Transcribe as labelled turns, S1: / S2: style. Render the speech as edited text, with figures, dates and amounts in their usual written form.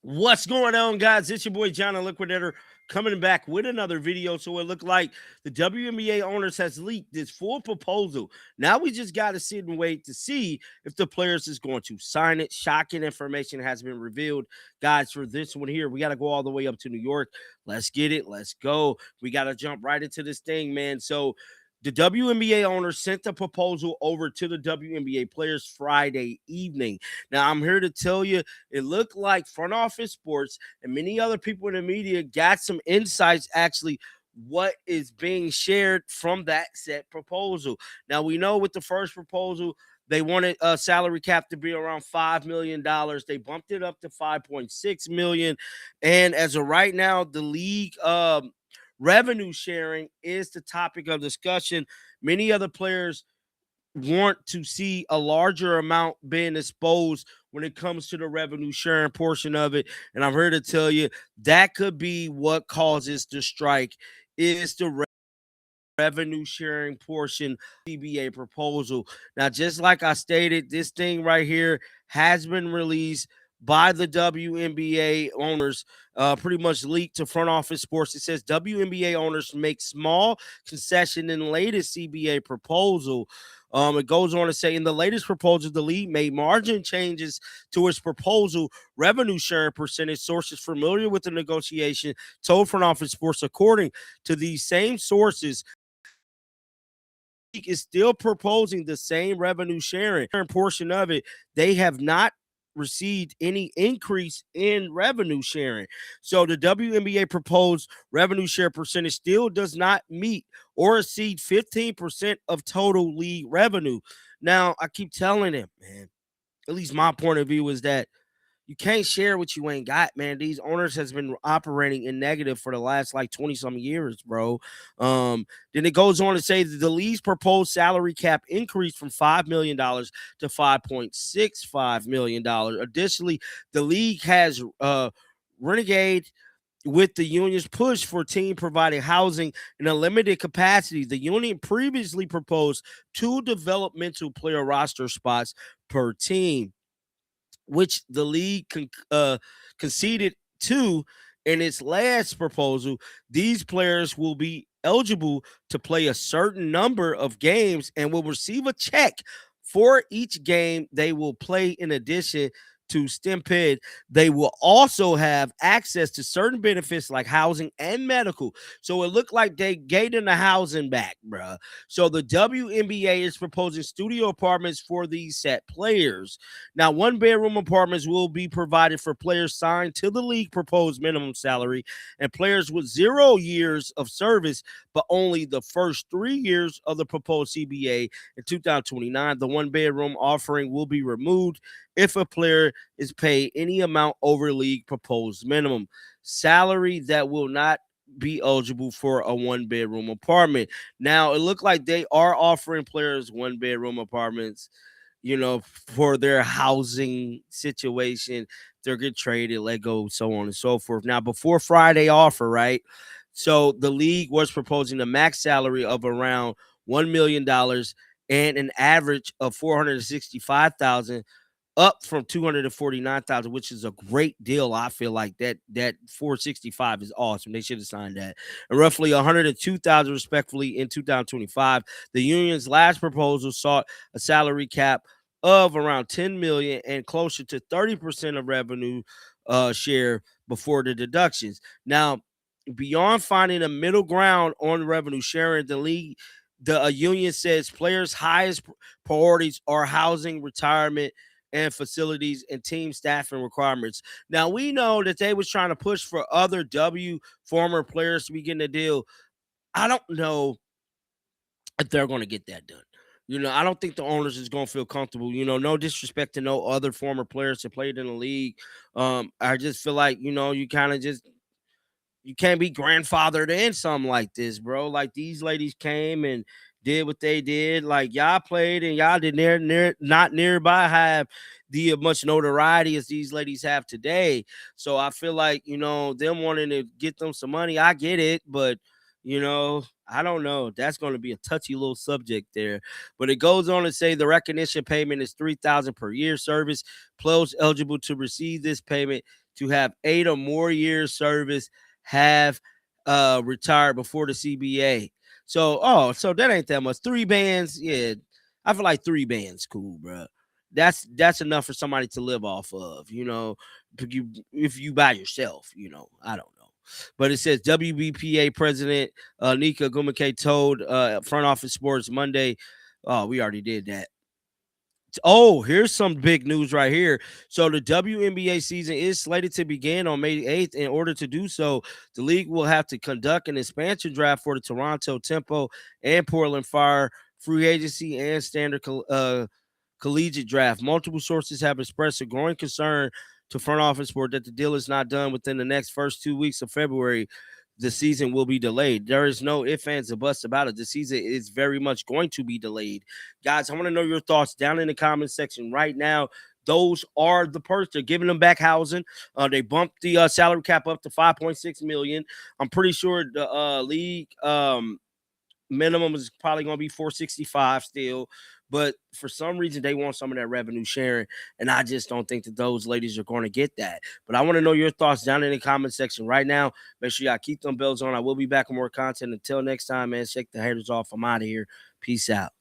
S1: What's going on, guys? It's your boy John the Liquidator coming back with another video. So it looked like the WNBA owners has leaked this full proposal. Now we just got to sit and wait to see if the players is going to sign it. Shocking information has been revealed, guys. For this one here, we got to go all the way up to New York. Let's get it. Let's go. We got to jump right into this thing, man. So the WNBA owner sent the proposal over to the WNBA players Friday evening. Now, I'm here to tell you, it looked like front office sports and many other people in the media got some insights actually what is being shared from that set proposal. Now, we know with the first proposal, they wanted a salary cap to be around $5 million. They bumped it up to 5.6 million. And as of right now, the league revenue sharing is the topic of discussion. Many other players want to see a larger amount being exposed when it comes to the revenue sharing portion of it. And I'm here to tell you that could be what causes the strike is the revenue sharing portion CBA proposal. Now, just like I stated, this thing right here has been released by the WNBA owners, pretty much leaked to front office sports. It says WNBA owners make small concession in latest CBA proposal. It goes on to say in the latest proposal, the league made margin changes to its proposal revenue sharing percentage. Sources familiar with the negotiation told front office sports, according to these same sources, is still proposing the same revenue sharing portion of it. They have not received any increase in revenue sharing. So the WNBA proposed revenue share percentage still does not meet or exceed 15% of total league revenue. Now, I keep telling him, man, at least my point of view is that you can't share what you ain't got, man. These owners has been operating in negative for the last like 20 some years, bro. Then it goes on to say that the league's proposed salary cap increased from $5 million to $5.65 million. Additionally, the league has renegade with the union's push for team providing housing in a limited capacity. The union previously proposed 2 developmental player roster spots per team, which the league conceded to in its last proposal. These players will be eligible to play a certain number of games and will receive a check for each game they will play. In addition to stipend, they will also have access to certain benefits like housing and medical. So it looked like they gave them the housing back, bruh. So the WNBA is proposing studio apartments for these set players. Now, 1 bedroom apartments will be provided for players signed to the league proposed minimum salary and players with 0 years of service, but only the first 3 years of the proposed CBA in 2029. The 1 bedroom offering will be removed if a player is paid any amount over league proposed minimum salary that will not be eligible for a 1 bedroom apartment. Now, it looked like they are offering players 1 bedroom apartments, for their housing situation. They'll get traded, let go, so on and so forth. Now, before Friday offer, right? So the league was proposing a max salary of around $1 million and an average of 465,000, up from 249,000, which is a great deal. I feel like that 465 is awesome. They should have signed that. And roughly 102,000 respectfully in 2025. The union's last proposal sought a salary cap of around 10 million and closer to 30% of revenue share before the deductions. Now, beyond finding a middle ground on revenue sharing, the union says players' highest priorities are housing, retirement, and facilities and team staffing requirements. Now, we know that they was trying to push for other former players to be getting a deal. I don't know if they're going to get that done. I don't think the owners is going to feel comfortable. No disrespect to no other former players that played in the league. I just feel like, you kind of just you can't be grandfathered in something like this, bro. Like, these ladies came and did what they did. Like, y'all played and y'all did not nearby have the much notoriety as these ladies have today. So I feel like, them wanting to get them some money, I get it, but I don't know. That's going to be a touchy little subject there. But it goes on to say the recognition payment is $3,000 per year service. Players eligible to receive this payment to have 8 or more years service have retired before the CBA. So that ain't that much. 3 bands, yeah. I feel like 3 bands cool, bro. That's enough for somebody to live off of, if you by yourself, I don't know. But it says WBPA president Nika Gumake told Front Office Sports Monday. Oh, we already did that. Oh, here's some big news right here. So the WNBA season is slated to begin on May 8th. In order to do so, the league will have to conduct an expansion draft for the Toronto Tempo and Portland Fire free agency and standard collegiate draft. Multiple sources have expressed a growing concern to Front Office Board that the deal is not done within the next first 2 weeks of February. The season will be delayed. There is no ifs, ands, or buts about it. The season is very much going to be delayed. Guys, I want to know your thoughts down in the comment section right now. Those are the perks. They're giving them back housing. They bumped the salary cap up to $5.6 million. I'm pretty sure the league minimum is probably going to be 465 still, but for some reason they want some of that revenue sharing, and I just don't think that those ladies are going to get that. But I want to know your thoughts down in the comment section right now. Make sure y'all keep them bells on. I will be back with more content. Until next time, man, shake the haters off. I'm out of here. Peace out.